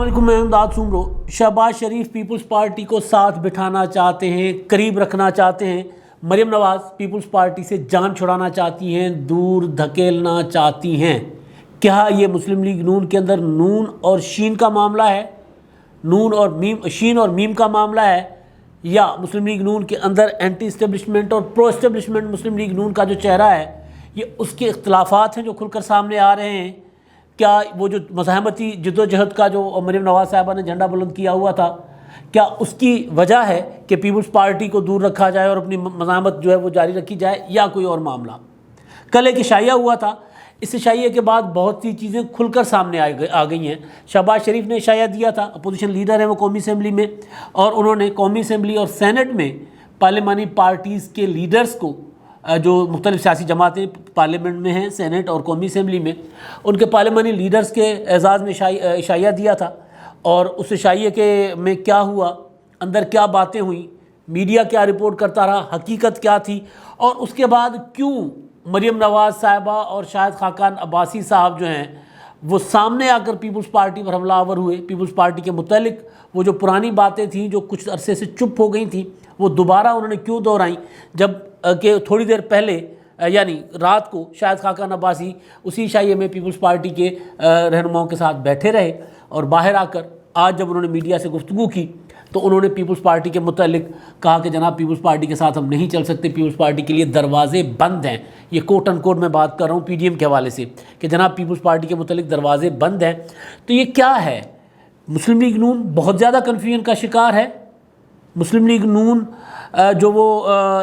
علیکم، میں امداد سومرو۔ شہباز شریف پیپلز پارٹی کو ساتھ بٹھانا چاہتے ہیں، قریب رکھنا چاہتے ہیں۔ مریم نواز پیپلز پارٹی سے جان چھڑانا چاہتی ہیں، دور دھکیلنا چاہتی ہیں۔ کیا یہ مسلم لیگ نون کے اندر نون اور شین کا معاملہ ہے، نون اور میم، شین اور میم کا معاملہ ہے، یا مسلم لیگ نون کے اندر اینٹی اسٹیبلشمنٹ اور پرو اسٹیبلشمنٹ مسلم لیگ نون کا جو چہرہ ہے، یہ اس کے اختلافات ہیں جو کھل کر سامنے آ رہے ہیں؟ کیا وہ جو مزاحمتی جد و جہد کا جو مریم نواز صاحبہ نے جھنڈا بلند کیا ہوا تھا، کیا اس کی وجہ ہے کہ پیپلز پارٹی کو دور رکھا جائے اور اپنی مزاحمت جو ہے وہ جاری رکھی جائے، یا کوئی اور معاملہ؟ کل ایک عشائیہ ہوا تھا، اس عشائیے کے بعد بہت سی چیزیں کھل کر سامنے آ گئی ہیں۔ شہباز شریف نے عشائیہ دیا تھا، اپوزیشن لیڈر ہیں وہ قومی اسمبلی میں، اور انہوں نے قومی اسمبلی اور سینٹ میں پارلیمانی پارٹیز کے لیڈرز کو، جو مختلف سیاسی جماعتیں پارلیمنٹ میں ہیں، سینٹ اور قومی اسمبلی میں، ان کے پارلیمانی لیڈرز کے اعزاز میں عشائیہ دیا تھا۔ اور اس عشائیے کے میں کیا ہوا، اندر کیا باتیں ہوئیں، میڈیا کیا رپورٹ کرتا رہا، حقیقت کیا تھی، اور اس کے بعد کیوں مریم نواز صاحبہ اور شاہد خاقان عباسی صاحب جو ہیں وہ سامنے آ کر پیپلز پارٹی پر حملہ آور ہوئے۔ پیپلز پارٹی کے متعلق وہ جو پرانی باتیں تھیں جو کچھ عرصے سے چپ ہو گئی تھیں، وہ دوبارہ انہوں نے کیوں دہرائیں، جب کہ تھوڑی دیر پہلے یعنی رات کو شاہد خاقان عباسی اسی عشائیے میں پیپلز پارٹی کے رہنماؤں کے ساتھ بیٹھے رہے، اور باہر آ کر آج جب انہوں نے میڈیا سے گفتگو کی تو انہوں نے پیپلز پارٹی کے متعلق کہا کہ جناب پیپلز پارٹی کے ساتھ ہم نہیں چل سکتے، پیپلز پارٹی کے لیے دروازے بند ہیں۔ یہ کوٹ ان کوٹ میں بات کر رہا ہوں پی ڈی ایم کے حوالے سے، کہ جناب پیپلز پارٹی کے متعلق دروازے بند ہیں۔ تو یہ کیا ہے؟ مسلم لیگ نون بہت زیادہ کنفیوژن کا شکار ہے۔ مسلم لیگ نون جو وہ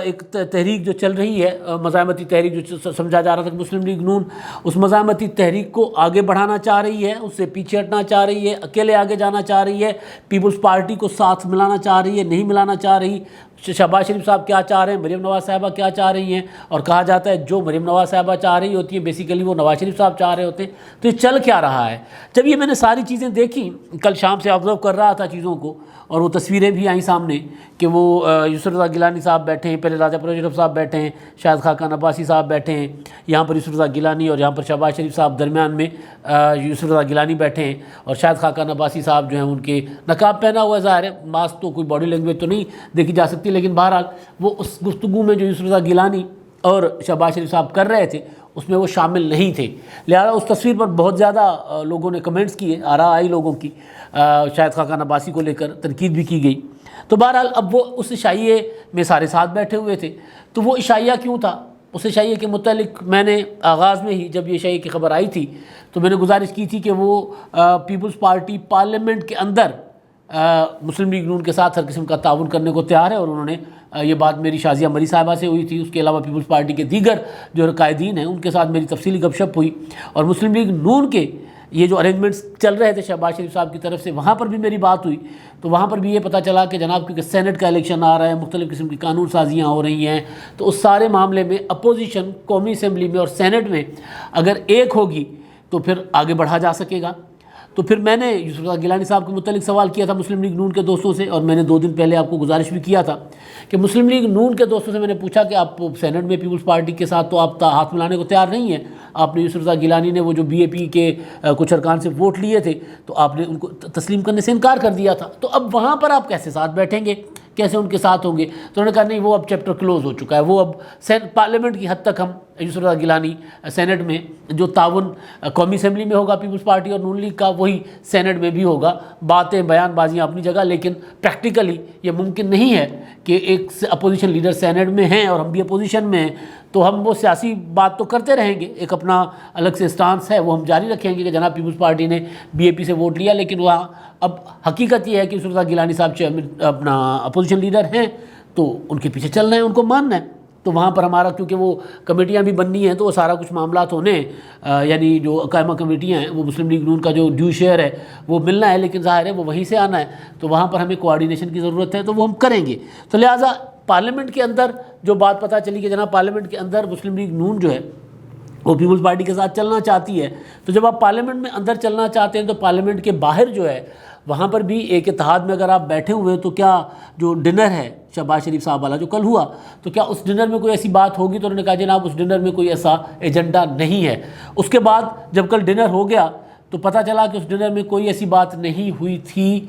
ایک تحریک جو چل رہی ہے، مزاحمتی تحریک جو سمجھا جا رہا تھا کہ مسلم لیگ نون اس مزاحمتی تحریک کو آگے بڑھانا چاہ رہی ہے، اس سے پیچھے ہٹنا چاہ رہی ہے، اکیلے آگے جانا چاہ رہی ہے، پیپلز پارٹی کو ساتھ ملانا چاہ رہی ہے، نہیں ملانا چاہ رہی۔ شہباز شریف صاحب کیا چاہ رہے ہیں، مریم نواز صاحبہ کیا چاہ رہی ہیں، اور کہا جاتا ہے جو مریم نواز صاحبہ چاہ رہی ہوتی ہیں بیسیکلی وہ نواز شریف صاحب چاہ رہے ہوتے ہیں۔ تو یہ چل کیا رہا ہے؟ جب یہ میں نے ساری چیزیں دیکھی، کل شام سے آبزرو کر رہا تھا چیزوں کو، اور وہ تصویریں بھی آئیں سامنے کہ وہ یوسف رضا گیلانی صاحب بیٹھے ہیں، پہلے راجہ پروجیکٹ صاحب بیٹھے ہیں، شاہد خاقان عباسی صاحب بیٹھے ہیں، یہاں پر یوسف رضا گیلانی اور یہاں پر شہباز شریف صاحب درمیان میں یوسف رضا گیلانی بیٹھے ہیں، اور شاہد خاقان عباسی صاحب جو ہیں ان کے نقاب پہنا ہوا ہے، ظاہر ہے ماسک تو کوئی باڈی لینگویج تو نہیں دیکھی جا سکتی، لیکن بہرحال وہ اس گفتگو میں جو یوسف رضا گیلانی اور شہباز شریف صاحب کر رہے تھے اس میں وہ شامل نہیں تھے، لہذا اس تصویر پر بہت زیادہ لوگوں نے کمنٹس کیے، آراء آئی لوگوں کی، شاہد خاقان عباسی کو لے کر تنقید بھی کی گئی۔ تو بہرحال اب وہ اس عشائیے میں سارے ساتھ بیٹھے ہوئے تھے، تو وہ عشائیہ کیوں تھا؟ اس عشائیے کے متعلق میں نے آغاز میں ہی جب یہ عشائیے کی خبر آئی تھی تو میں نے گزارش کی تھی کہ وہ پیپلز پارٹی پارلیمنٹ کے اندر مسلم لیگ نون کے ساتھ ہر قسم کا تعاون کرنے کو تیار ہے، اور انہوں نے یہ بات میری شازیہ مری صاحبہ سے ہوئی تھی، اس کے علاوہ پیپلز پارٹی کے دیگر جو قائدین ہیں ان کے ساتھ میری تفصیلی گپ شپ ہوئی، اور مسلم لیگ نون کے یہ جو ارینجمنٹس چل رہے تھے شہباز شریف صاحب کی طرف سے، وہاں پر بھی میری بات ہوئی، تو وہاں پر بھی یہ پتہ چلا کہ جناب کیونکہ سینٹ کا الیکشن آ رہا ہے، مختلف قسم کی قانون سازیاں ہو رہی ہیں، تو اس سارے معاملے میں اپوزیشن قومی اسمبلی میں اور سینٹ میں اگر ایک ہوگی تو پھر آگے بڑھا جا سکے گا۔ تو پھر میں نے یوسف رضا گیلانی صاحب کے متعلق سوال کیا تھا مسلم لیگ نون کے دوستوں سے، اور میں نے 2 دن پہلے آپ کو گزارش بھی کیا تھا کہ مسلم لیگ نون کے دوستوں سے میں نے پوچھا کہ آپ سینٹ میں پیپلز پارٹی کے ساتھ تو آپ ہاتھ ملانے کو تیار نہیں ہیں، آپ نے یوسف رضا گیلانی نے وہ جو بی اے پی کے کچھ ارکان سے ووٹ لیے تھے تو آپ نے ان کو تسلیم کرنے سے انکار کر دیا تھا، تو اب وہاں پر آپ کیسے ساتھ بیٹھیں گے، کیسے ان کے ساتھ ہوں گے؟ تو انہوں نے کہا نہیں وہ اب چیپٹر کلوز ہو چکا ہے، وہ اب پارلیمنٹ کی حد تک ہم یوسف رضا گیلانی سینٹ میں جو تعاون قومی اسمبلی میں ہوگا پیپلز پارٹی اور نون لیگ کا وہی سینٹ میں بھی ہوگا۔ باتیں بیان بازیاں اپنی جگہ، لیکن پریکٹیکلی یہ ممکن نہیں ہے کہ ایک اپوزیشن لیڈر سینٹ میں ہیں اور ہم بھی اپوزیشن میں ہیں، تو ہم وہ سیاسی بات تو کرتے رہیں گے، ایک اپنا الگ سے اسٹانس ہے وہ ہم جاری رکھیں گے کہ جناب پیپلز پارٹی نے بی اے پی سے ووٹ لیا، لیکن وہاں اب حقیقت یہ ہے کہ یوسف رضا گیلانی صاحب چیئرمین اپنا اپوزیشن لیڈر ہیں تو ان کے پیچھے چلنا ہے، ان کو ماننا ہے۔ تو وہاں پر ہمارا کیونکہ وہ کمیٹیاں بھی بننی ہیں تو وہ سارا کچھ معاملات ہونے یعنی جو قائمہ کمیٹیاں ہیں وہ مسلم لیگ نون کا جو ڈیو شیئر ہے وہ ملنا ہے، لیکن ظاہر ہے وہ وہیں سے آنا ہے، تو وہاں پر ہمیں کوآرڈینیشن کی ضرورت ہے، تو وہ ہم کریں گے۔ تو لہٰذا پارلیمنٹ کے اندر جو بات پتہ چلی کہ جناب پارلیمنٹ کے اندر مسلم لیگ نون جو ہے وہ پیپلز پارٹی کے ساتھ چلنا چاہتی ہے، تو جب آپ پارلیمنٹ میں اندر چلنا چاہتے ہیں تو پارلیمنٹ کے باہر جو ہے وہاں پر بھی ایک اتحاد میں اگر آپ بیٹھے ہوئے تو کیا جو ڈنر ہے شہباز شریف صاحب والا جو کل ہوا، تو کیا اس ڈنر میں کوئی ایسی بات ہوگی؟ تو انہوں نے کہا جناب اس ڈنر میں کوئی ایسا ایجنڈا نہیں ہے۔ اس کے بعد جب کل ڈنر ہو گیا تو پتہ چلا کہ اس ڈنر میں کوئی ایسی بات نہیں ہوئی تھی۔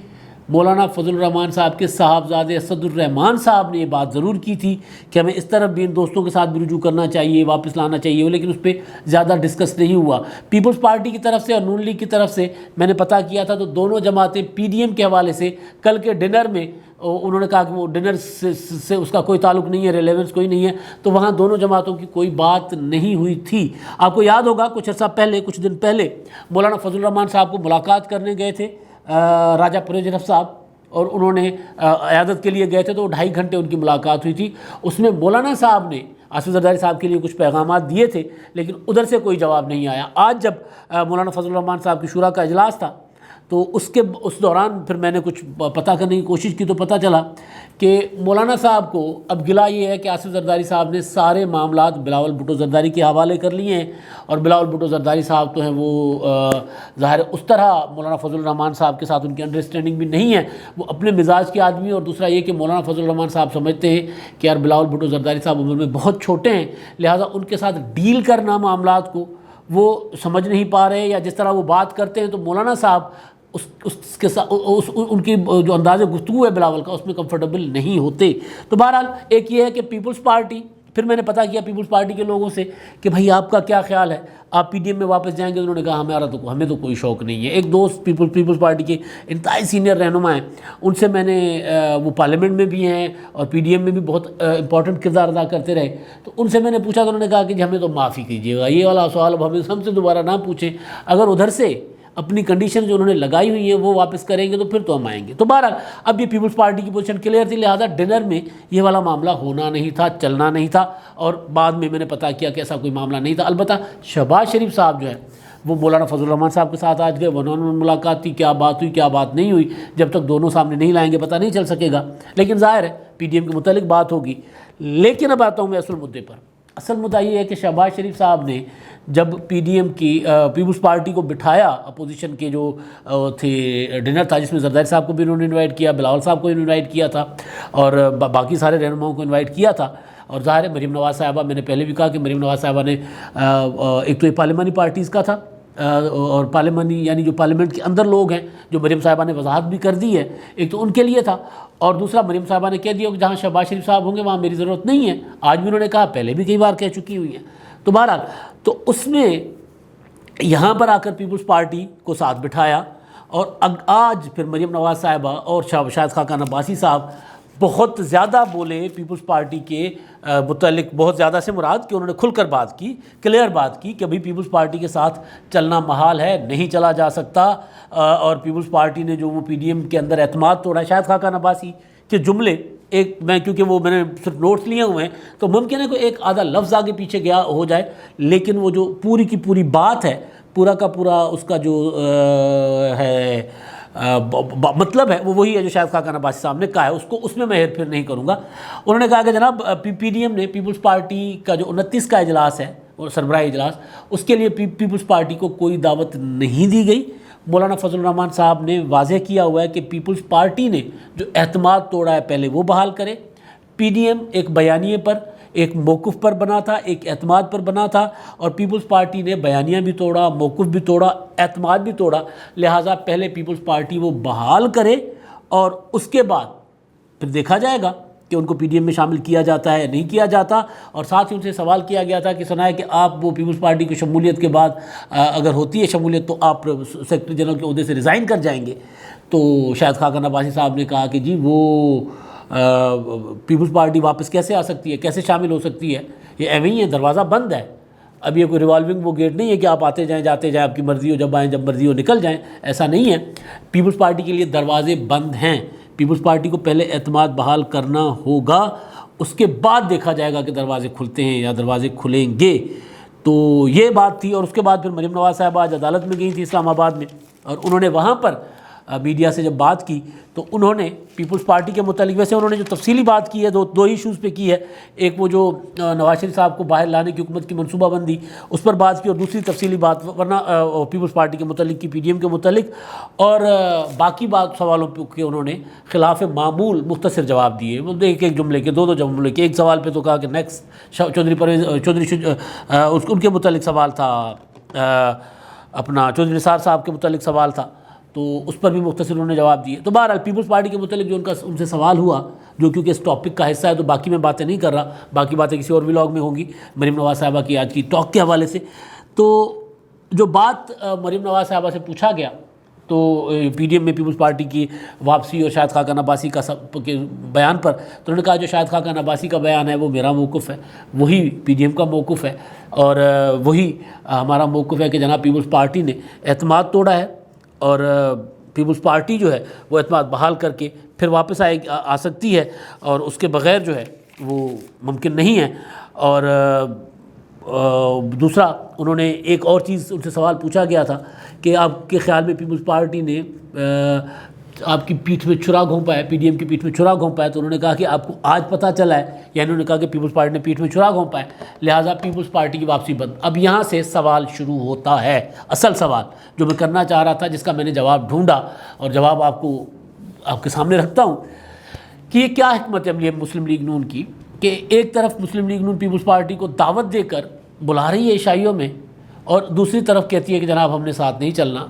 مولانا فضل الرحمان صاحب کے صاحبزادے اسد الرحمان صاحب نے یہ بات ضرور کی تھی کہ ہمیں اس طرف بھی ان دوستوں کے ساتھ بھی رجوع کرنا چاہیے، واپس لانا چاہیے، لیکن اس پہ زیادہ ڈسکس نہیں ہوا۔ پیپلز پارٹی کی طرف سے اور نون لیگ کی طرف سے میں نے پتہ کیا تھا تو دونوں جماعتیں پی ڈی ایم کے حوالے سے کل کے ڈنر میں انہوں نے کہا کہ وہ ڈنر سے اس کا کوئی تعلق نہیں ہے، ریلیونس کوئی نہیں ہے، تو وہاں دونوں جماعتوں کی کوئی بات نہیں ہوئی تھی۔ آپ کو یاد ہوگا کچھ عرصہ پہلے، کچھ دن پہلے مولانا فضل الرحمان صاحب کو ملاقات کرنے گئے تھے راجہ پرویز صاحب، اور انہوں نے عیادت کے لیے گئے تھے تو 2.5 گھنٹے ان کی ملاقات ہوئی تھی۔ اس میں مولانا صاحب نے آصف زرداری صاحب کے لیے کچھ پیغامات دیے تھے لیکن ادھر سے کوئی جواب نہیں آیا۔ آج جب مولانا فضل الرحمان صاحب کی شورا کا اجلاس تھا تو اس دوران پھر میں نے کچھ پتہ کرنے کی کوشش کی تو پتہ چلا کہ مولانا صاحب کو اب گلا یہ ہے کہ آصف زرداری صاحب نے سارے معاملات بلاول بھٹو زرداری کے حوالے کر لیے ہیں، اور بلاول بھٹو زرداری صاحب تو ہیں وہ ظاہر اس طرح مولانا فضل الرحمان صاحب کے ساتھ ان کی انڈرسٹینڈنگ بھی نہیں ہے، وہ اپنے مزاج کے آدمی، اور دوسرا یہ کہ مولانا فضل الرحمان صاحب سمجھتے ہیں کہ یار بلاول بھٹو زرداری صاحب عمر میں بہت چھوٹے ہیں، لہٰذا ان کے ساتھ ڈیل کرنا معاملات کو وہ سمجھ نہیں پا رہے، یا جس طرح وہ بات کرتے ہیں تو مولانا صاحب اس کے ساتھ ان کی جو انداز گفتگو ہے بلاول کا اس میں کمفرٹیبل نہیں ہوتے۔ تو بہرحال ایک یہ ہے کہ پیپلز پارٹی، پھر میں نے پتہ کیا پیپلز پارٹی کے لوگوں سے کہ بھائی آپ کا کیا خیال ہے، آپ پی ڈی ایم میں واپس جائیں گے؟ انہوں نے کہا ہمیں تو کوئی شوق نہیں ہے۔ ایک دوست پیپلز پارٹی کے انتہائی سینئر رہنما ہیں، ان سے میں نے وہ پارلیمنٹ میں بھی ہیں اور پی ڈی ایم میں بھی بہت امپورٹنٹ کردار ادا کرتے رہے، تو ان سے میں نے پوچھا تو انہوں نے کہا کہ جی ہمیں تو معافی کیجیے گا، یہ والا سوال اب ہم سے دوبارہ نہ پوچھیں، اگر ادھر سے اپنی کنڈیشن جو انہوں نے لگائی ہوئی ہیں وہ واپس کریں گے تو پھر تو ہم آئیں گے۔ تو بہرحال اب یہ پیپلز پارٹی کی پوزیشن کلیئر تھی، لہٰذا ڈنر میں یہ والا معاملہ ہونا نہیں تھا، چلنا نہیں تھا، اور بعد میں نے پتہ کیا کہ ایسا کوئی معاملہ نہیں تھا۔ البتہ شہباز شریف صاحب جو ہے وہ مولانا فضل الرحمان صاحب کے ساتھ آج گئے، ون ملاقات تھی، کیا بات ہوئی کیا بات نہیں ہوئی جب تک دونوں سامنے نہیں لائیں گے پتہ نہیں چل سکے گا، لیکن ظاہر ہے پی ڈی ایم کے متعلق بات ہوگی۔ لیکن اب آتا ہوں میں اصل مدعے پر۔ اصل مدعا یہ ہے کہ شہباز شریف صاحب نے جب پی ڈی ایم کی پیپلز پارٹی کو بٹھایا، اپوزیشن کے جو تھے ڈنر تھا جس میں زرداری صاحب کو بھی انہوں نے انوائٹ کیا، بلاول صاحب کو انوائٹ کیا تھا، اور باقی سارے رہنماؤں کو انوائٹ کیا تھا، اور ظاہر ہے مریم نواز صاحبہ، میں نے پہلے بھی کہا کہ مریم نواز صاحبہ نے ایک تو یہ پارلیمانی پارٹیز کا تھا، اور پارلیمانی یعنی جو پارلیمنٹ کے اندر لوگ ہیں جو مریم صاحبہ نے وضاحت بھی کر دی ہے، ایک تو ان کے لیے تھا، اور دوسرا مریم صاحبہ نے کہہ دیا کہ جہاں شہباز شریف صاحب ہوں گے وہاں میری ضرورت نہیں ہے، آج بھی انہوں نے کہا، پہلے بھی کئی بار کہہ چکی ہوئی ہیں۔ تو بہرحال تو اس میں یہاں پر آ کر پیپلز پارٹی کو ساتھ بٹھایا، اور آج پھر مریم نواز صاحبہ اور شاہد خاقان عباسی صاحب بہت زیادہ بولے پیپلز پارٹی کے متعلق، بہت زیادہ سے مراد کہ انہوں نے کھل کر بات کی، کلیئر بات کی کہ ابھی پیپلز پارٹی کے ساتھ چلنا محال ہے، نہیں چلا جا سکتا، اور پیپلز پارٹی نے جو وہ پی ڈی ایم کے اندر اعتماد توڑا ہے۔ شاہد خاقان عباسی کے جملے کیونکہ وہ میں نے صرف نوٹس لیے ہوئے ہیں تو ممکن ہے کہ ایک آدھا لفظ آگے پیچھے گیا ہو جائے، لیکن وہ جو پوری کی پوری بات ہے، پورا کا پورا اس کا جو ہے مطلب ہے وہ وہی ہے جو شاہد خاقان عباسی صاحب نے کہا ہے، اس میں ہیر پھیر نہیں کروں گا۔ انہوں نے کہا کہ جناب پی ڈی ایم نے پیپلز پارٹی کا جو 29 کا اجلاس ہے اور سربراہی اجلاس، اس کے لیے پیپلز پارٹی کو کوئی دعوت نہیں دی گئی۔ مولانا فضل الرحمان صاحب نے واضح کیا ہوا ہے کہ پیپلز پارٹی نے جو اعتماد توڑا ہے پہلے وہ بحال کرے۔ پی ڈی ایم ایک بیانیے پر، ایک موقف پر بنا تھا، ایک اعتماد پر بنا تھا، اور پیپلز پارٹی نے بیانیہ بھی توڑا، موقف بھی توڑا، اعتماد بھی توڑا، لہٰذا پہلے پیپلز پارٹی وہ بحال کرے، اور اس کے بعد پھر دیکھا جائے گا کہ ان کو پی ڈی ایم میں شامل کیا جاتا ہے یا نہیں کیا جاتا۔ اور ساتھ ہی ان سے سوال کیا گیا تھا کہ سنا ہے کہ آپ وہ پیپلز پارٹی کی شمولیت کے بعد اگر ہوتی ہے شمولیت تو آپ سیکرٹری جنرل کے عہدے سے ریزائن کر جائیں گے؟ تو شاہد خاقان عباسی صاحب نے کہا کہ جی وہ پیپلز پارٹی واپس کیسے آ سکتی ہے، کیسے شامل ہو سکتی ہے، یہ ایویں ہی ہے، دروازہ بند ہے، اب یہ کوئی ریوالونگ وہ گیٹ نہیں ہے کہ آپ آتے جائیں جاتے جائیں، آپ کی مرضی ہو جب آئیں، جب مرضی ہو نکل جائیں، ایسا نہیں ہے۔ پیپلز پارٹی کے لیے دروازے بند ہیں، پیپلز پارٹی کو پہلے اعتماد بحال کرنا ہوگا، اس کے بعد دیکھا جائے گا کہ دروازے کھلتے ہیں یا دروازے کھلیں گے۔ تو یہ بات تھی، اور اس کے بعد پھر مریم نواز صاحبہ آج عدالت میں گئی تھی اسلام آباد میں، اور انہوں نے وہاں پر میڈیا سے جب بات کی تو انہوں نے پیپلز پارٹی کے متعلق، ویسے انہوں نے جو تفصیلی بات کی ہے دو ایشوز پہ کی ہے، ایک وہ جو نواز شریف صاحب کو باہر لانے کی حکومت کی منصوبہ بندی اس پر بات کی، اور دوسری تفصیلی بات ورنہ پیپلز پارٹی کے متعلق کی، پی ڈی ایم کے متعلق، اور باقی بات سوالوں کے انہوں نے خلاف معمول مختصر جواب دیے، ایک جملے کے، دو جملے کے۔ ایک سوال پہ تو کہا کہ نیکسٹ چودھری ان کے متعلق سوال تھا اپنا چودھری نثار صاحب کے متعلق سوال تھا تو اس پر بھی مختصر انہوں نے جواب دیے. تو بہرحال پیپلز پارٹی کے متعلق جو ان سے سوال ہوا، جو کیونکہ اس ٹاپک کا حصہ ہے تو باقی میں باتیں نہیں کر رہا، باقی باتیں کسی اور ولاگ میں ہوں گی مریم نواز صاحبہ کی آج کی ٹاک کے حوالے سے. تو جو بات مریم نواز صاحبہ سے پوچھا گیا تو پی ڈی ایم میں پیپلز پارٹی کی واپسی اور شاہد خاقان عباسی کا کے بیان پر، تو انہوں نے کہا جو شاہد خاقان عباسی کا بیان ہے وہ میرا موقف ہے، وہی پی ڈی ایم کا موقف ہے، اور وہی ہمارا موقف ہے کہ جناب پیپلز پارٹی نے اعتماد توڑا ہے، اور پیپلز پارٹی جو ہے وہ اعتماد بحال کر کے پھر واپس آ سکتی ہے، اور اس کے بغیر جو ہے وہ ممکن نہیں ہے. اور دوسرا انہوں نے ایک اور چیز ان سے سوال پوچھا گیا تھا کہ آپ کے خیال میں پیپلز پارٹی نے آپ کی پیٹھ میں چھرا گھونپا ہے، پی ڈی ایم کی پیٹھ میں چھرا گھونپا ہے. تو انہوں نے کہا کہ آپ کو آج پتہ چلا ہے، یعنی انہوں نے کہا کہ پیپلز پارٹی نے پیٹھ میں چھرا گھونپا ہے، لہٰذا پیپلز پارٹی کی واپسی بند. اب یہاں سے سوال شروع ہوتا ہے، اصل سوال جو میں کرنا چاہ رہا تھا، جس کا میں نے جواب ڈھونڈا اور جواب آپ کے سامنے رکھتا ہوں کہ یہ کیا حکمت عملی ہے مسلم لیگ نون کی کہ ایک طرف مسلم لیگ نون پیپلز پارٹی کو دعوت دے کر بلا رہی ہے عیشائیوں میں، اور دوسری طرف کہتی ہے کہ جناب ہم نے ساتھ نہیں چلنا.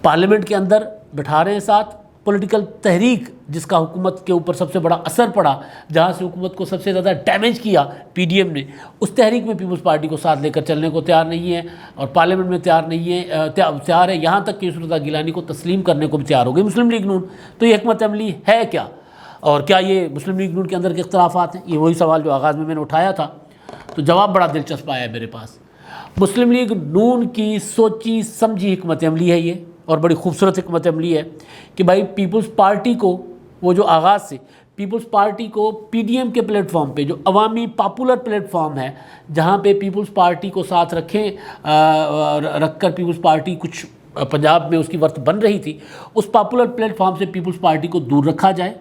پارلیمنٹ کے اندر بٹھا رہے ہیں ساتھ پولیٹیکل تحریک جس کا حکومت کے اوپر سب سے بڑا اثر پڑا، جہاں سے حکومت کو سب سے زیادہ ڈیمیج کیا پی ڈی ایم نے، اس تحریک میں پیپلز پارٹی کو ساتھ لے کر چلنے کو تیار نہیں ہے، اور پارلیمنٹ میں تیار نہیں ہے، تیار ہے یہاں تک کہ یسر رضا گیلانی کو تسلیم کرنے کو بھی تیار ہو گئی مسلم لیگ نون. تو یہ حکمت عملی ہے کیا، اور کیا یہ مسلم لیگ نون کے اندر کے اختلافات ہیں؟ یہ وہی سوال جو آغاز میں نے اٹھایا تھا. تو جواب بڑا دلچسپ آیا ہے میرے پاس. مسلم لیگ نون کی سوچی سمجھی حکمت عملی ہے یہ، اور بڑی خوبصورت حکمت عملی ہے کہ بھائی پیپلز پارٹی کو، وہ جو آغاز سے پیپلز پارٹی کو پی ڈی ایم کے پلیٹ فارم پہ، جو عوامی پاپولر پلیٹ فارم ہے جہاں پہ پیپلز پارٹی کو ساتھ رکھ کر پیپلز پارٹی کچھ پنجاب میں اس کی ورث بن رہی تھی، اس پاپولر پلیٹ فارم سے پیپلز پارٹی کو دور رکھا جائے،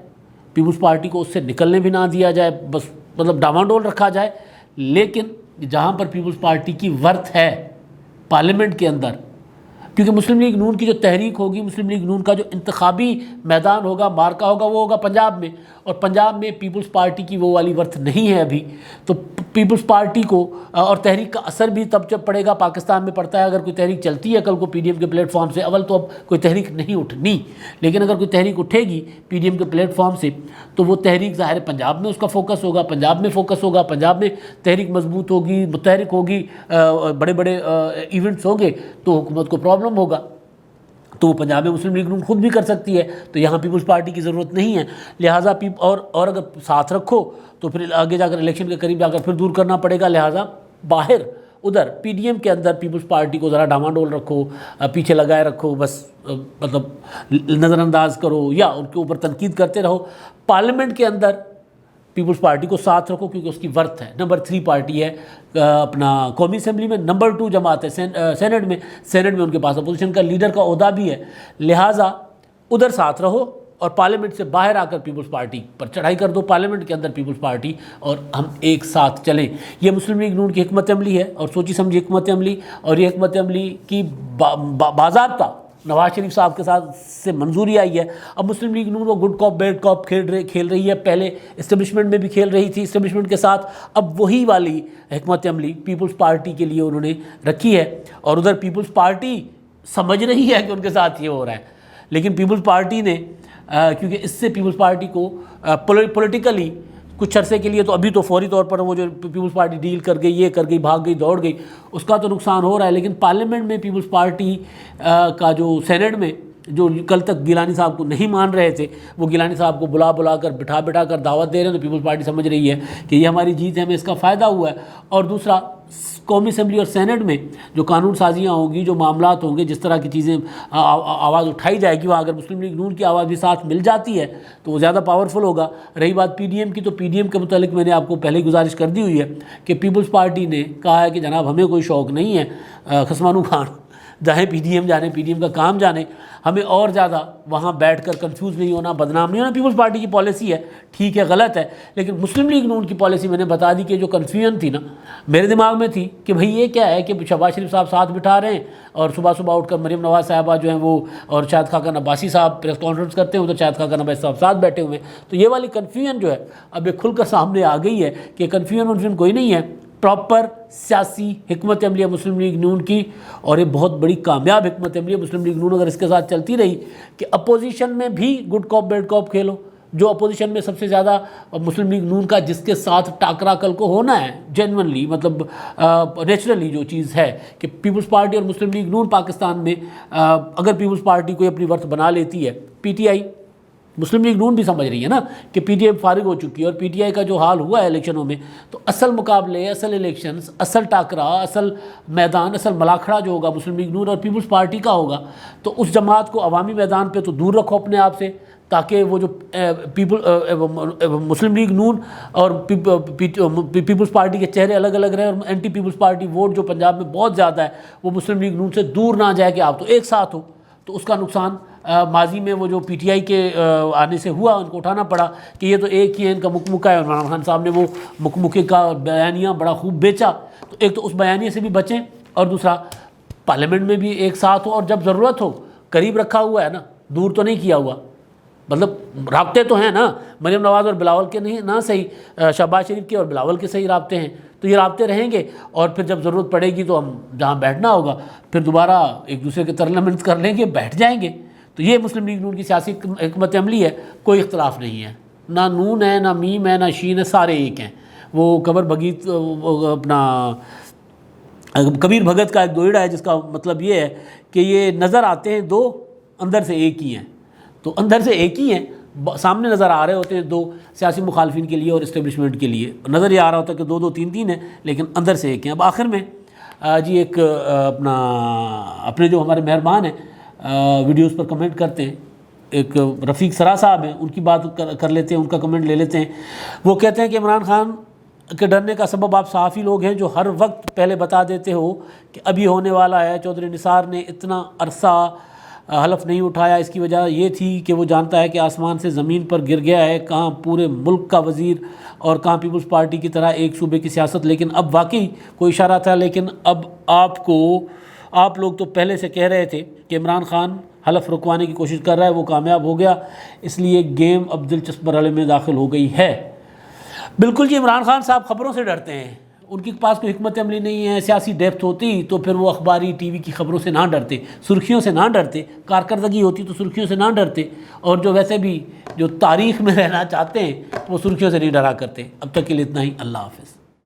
پیپلز پارٹی کو اس سے نکلنے بھی نہ دیا جائے، بس مطلب ڈاواڈول رکھا جائے. لیکن جہاں پر پیپلز پارٹی کی ورث ہے پارلیمنٹ کے اندر، کیونکہ مسلم لیگ نون کی جو تحریک ہوگی، مسلم لیگ نون کا جو انتخابی میدان ہوگا، مارکا ہوگا، وہ ہوگا پنجاب میں، اور پنجاب میں پیپلز پارٹی کی وہ والی ورث نہیں ہے ابھی. تو پیپلز پارٹی کو اور تحریک کا اثر بھی تب جب پڑے گا، پاکستان میں پڑتا ہے اگر کوئی تحریک چلتی ہے کل کو پی ڈی ایم کے پلیٹ فارم سے. اول تو اب کوئی تحریک نہیں اٹھنی، لیکن اگر کوئی تحریک اٹھے گی پی ڈی ایم کے پلیٹ فارم سے تو وہ تحریک ظاہر پنجاب میں اس کا فوکس ہوگا، پنجاب میں فوکس ہوگا، پنجاب میں تحریک مضبوط ہوگی، متحرک ہوگی، بڑے بڑے ایونٹس ہوں گے تو حکومت کو پرابلم ہوگا. تو وہ پنجاب میں مسلم لیگ نون خود بھی کر سکتی ہے، تو یہاں پیپلز پارٹی کی ضرورت نہیں ہے. لہٰذا اور اگر ساتھ رکھو تو پھر آگے جا کر الیکشن کے قریب جا کر پھر دور کرنا پڑے گا. لہٰذا باہر ادھر پی ڈی ایم کے اندر پیپلز پارٹی کو ذرا ڈاواڈول رکھو، پیچھے لگائے رکھو، بس مطلب نظر انداز کرو یا ان کے اوپر تنقید کرتے رہو. پارلیمنٹ کے اندر پیپلز پارٹی کو ساتھ رکھو کیونکہ اس کی ورث ہے. نمبر 3 پارٹی ہے اپنا قومی اسمبلی میں، نمبر 2 جماعت ہے سینٹ میں ان کے پاس اپوزیشن کا لیڈر کا عہدہ بھی ہے. لہٰذا ادھر ساتھ رہو اور پارلیمنٹ سے باہر آ کر پیپلز پارٹی پر چڑھائی کر دو، پارلیمنٹ کے اندر پیپلز پارٹی، اور ہم ایک ساتھ چلیں. یہ مسلم لیگ نون کی حکمت عملی ہے، اور سوچی سمجھی حکمت عملی. اور یہ حکمت عملی کی باضابطہ نواز شریف صاحب کے ساتھ سے منظوری آئی ہے. اب مسلم لیگ نون وہ گڈ کاپ بیڈ کاپ کھیل رہی ہے، پہلے اسٹیبلشمنٹ میں بھی کھیل رہی تھی اسٹیبلشمنٹ کے ساتھ، اب وہی والی حکمت عملی پیپلز پارٹی کے لیے انہوں نے رکھی ہے. اور ادھر پیپلز پارٹی سمجھ رہی ہے کہ ان کے ساتھ یہ ہو رہا ہے، لیکن پیپلز پارٹی نے کیونکہ اس سے پیپلز پارٹی کو پولیٹیکلی کچھ عرصے کے لیے تو ابھی تو فوری طور پر وہ جو پیپلز پارٹی ڈیل کر گئی، یہ کر گئی، بھاگ گئی، دوڑ گئی، اس کا تو نقصان ہو رہا ہے. لیکن پارلیمنٹ میں پیپلز پارٹی کا جو سینٹ میں جو کل تک گیلانی صاحب کو نہیں مان رہے تھے، وہ گیلانی صاحب کو بلا کر بٹھا کر دعوت دے رہے ہیں. تو پیپلز پارٹی سمجھ رہی ہے کہ یہ ہماری جیت ہے، ہمیں اس کا فائدہ ہوا ہے. اور دوسرا قومی اسمبلی اور سینٹ میں جو قانون سازیاں ہوں گی، جو معاملات ہوں گے، جس طرح کی چیزیں آواز اٹھائی جائے گی، وہاں اگر مسلم لیگ نون کی آواز بھی ساتھ مل جاتی ہے تو وہ زیادہ پاورفل ہوگا. رہی بات پی ڈی ایم کی، تو پی ڈی ایم کے متعلق میں نے آپ کو پہلے ہی گزارش کر دی ہوئی ہے کہ پیپلز پارٹی نے کہا ہے کہ جناب ہمیں کوئی شوق نہیں ہے خسمانو خان جائیں پی ڈی ایم جانے، پی ڈی ایم کا کام جانے، ہمیں اور زیادہ وہاں بیٹھ کر کنفیوز نہیں ہونا، بدنام نہیں ہونا. پیپلز پارٹی کی پالیسی ہے، ٹھیک ہے، غلط ہے، لیکن مسلم لیگ نون کی پالیسی میں نے بتا دی کہ جو کنفیوژن تھی نا میرے دماغ میں تھی کہ بھئی یہ کیا ہے کہ شہباز شریف صاحب ساتھ بٹھا رہے ہیں، اور صبح اٹھ کر مریم نواز صاحبہ جو ہیں وہ اور شاہد خاقان عباسی صاحب پریس کانفرنس کرتے ہیں، تو شاہد خاقان عباسی صاحب ساتھ بیٹھے ہوئے ہیں. تو یہ والی کنفیوژن جو ہے اب یہ کھل کر سامنے آ گئی ہے کہ کنفیوژن کوئی نہیں ہے. پراپر سیاسی حکمت عملی ہے مسلم لیگ نون کی، اور یہ بہت بڑی کامیاب حکمت عملی ہے مسلم لیگ نون اگر اس کے ساتھ چلتی رہی کہ اپوزیشن میں بھی گڈ کاپ بیڈ کاپ کھیلو. جو اپوزیشن میں سب سے زیادہ مسلم لیگ نون کا جس کے ساتھ ٹاکرا کل کو ہونا ہے جینونلی، مطلب نیچرلی جو چیز ہے کہ پیپلز پارٹی اور مسلم لیگ نون پاکستان میں اگر پیپلز پارٹی کوئی اپنی ورث بنا لیتی ہے، P T I Muslim league نون بھی سمجھ رہی ہے نا کہ پی ٹی آئی فارغ ہو چکی ہے، اور پی ٹی آئی کا جو حال ہوا ہے الیکشنوں میں، تو اصل مقابلے، اصل الیکشنز، اصل ٹاکرا، اصل میدان، اصل ملاکھڑا جو ہوگا مسلم لیگ نون اور پیپلز پارٹی کا ہوگا. تو اس جماعت کو عوامی میدان پہ تو دور رکھو اپنے آپ سے، تاکہ وہ جو مسلم لیگ نون اور پیپلز پارٹی کے چہرے الگ الگ رہے، اور اینٹی پیپلز پارٹی ووٹ جو پنجاب میں بہت زیادہ ہے وہ مسلم لیگ نون سے دور نہ جائے کہ آپ تو ایک ساتھ ہو. تو اس کا نقصان ماضی میں وہ جو پی ٹی آئی کے آنے سے ہوا، ان کو اٹھانا پڑا کہ یہ تو ایک ہی ہے، ان کا مکمکہ ہے. عمران خان صاحب نے وہ مکمکے کا بیانیہ بڑا خوب بیچا. تو ایک تو اس بیانیے سے بھی بچیں، اور دوسرا پارلیمنٹ میں بھی ایک ساتھ ہو، اور جب ضرورت ہو قریب رکھا ہوا ہے نا، دور تو نہیں کیا ہوا. مطلب رابطے تو ہیں نا، مریم نواز اور بلاول کے نہیں نہ صحیح، شہباز شریف کے اور بلاول کے صحیح رابطے ہیں. تو یہ رابطے رہیں گے، اور پھر جب ضرورت پڑے گی تو ہم جہاں بیٹھنا ہوگا پھر دوبارہ ایک دوسرے کے ترلمنٹ کر لیں گے، بیٹھ جائیں گے. تو یہ مسلم لیگ نون کی سیاسی حکمت عملی ہے، کوئی اختلاف نہیں ہے، نہ نون ہے، نہ میم ہے، نہ شین ہے، سارے ایک ہیں. وہ قبر بگیت اپنا کبیر بھگت کا ایک دوہڑا ہے جس کا مطلب یہ ہے کہ یہ نظر آتے ہیں دو، اندر سے ایک ہی ہیں. تو اندر سے ایک ہی ہیں، سامنے نظر آ رہے ہوتے ہیں دو اسیاسی مخالفین کے لیے اور اسٹیبلشمنٹ کے لیے، نظر یہ آ رہا ہوتا ہے کہ دو دو تین تین ہیں، لیکن اندر سے ایک ہیں. اب آخر میں جی ایک اپنے جو ہمارے مہربان ہیں ویڈیوز پر کمنٹ کرتے ہیں، ایک رفیق سرا صاحب ہیں، ان کی بات کر لیتے ہیں، ان کا کمنٹ لے لیتے ہیں. وہ کہتے ہیں کہ عمران خان کے ڈرنے کا سبب آپ صحافی لوگ ہیں جو ہر وقت پہلے بتا دیتے ہو کہ ابھی ہونے والا ہے. چودھری نثار نے اتنا عرصہ حلف نہیں اٹھایا، اس کی وجہ یہ تھی کہ وہ جانتا ہے کہ آسمان سے زمین پر گر گیا ہے، کہاں پورے ملک کا وزیر اور کہاں پیپلز پارٹی کی طرح ایک صوبے کی سیاست. لیکن اب واقعی کوئی اشارہ تھا، لیکن اب آپ لوگ تو پہلے سے کہہ رہے تھے کہ عمران خان حلف رکوانے کی کوشش کر رہا ہے، وہ کامیاب ہو گیا، اس لیے گیم اب دلچسپ مرحلے میں داخل ہو گئی ہے. بالکل جی، عمران خان صاحب خبروں سے ڈرتے ہیں، ان کے پاس کوئی حکمت عملی نہیں ہے. سیاسی ڈیپتھ ہوتی تو پھر وہ اخباری ٹی وی کی خبروں سے نہ ڈرتے، سرخیوں سے نہ ڈرتے، کارکردگی ہوتی تو سرخیوں سے نہ ڈرتے، اور جو ویسے بھی جو تاریخ میں رہنا چاہتے ہیں وہ سرخیوں سے نہیں ڈرا کرتے. اب تک کے لیے اتنا ہی، اللہ حافظ.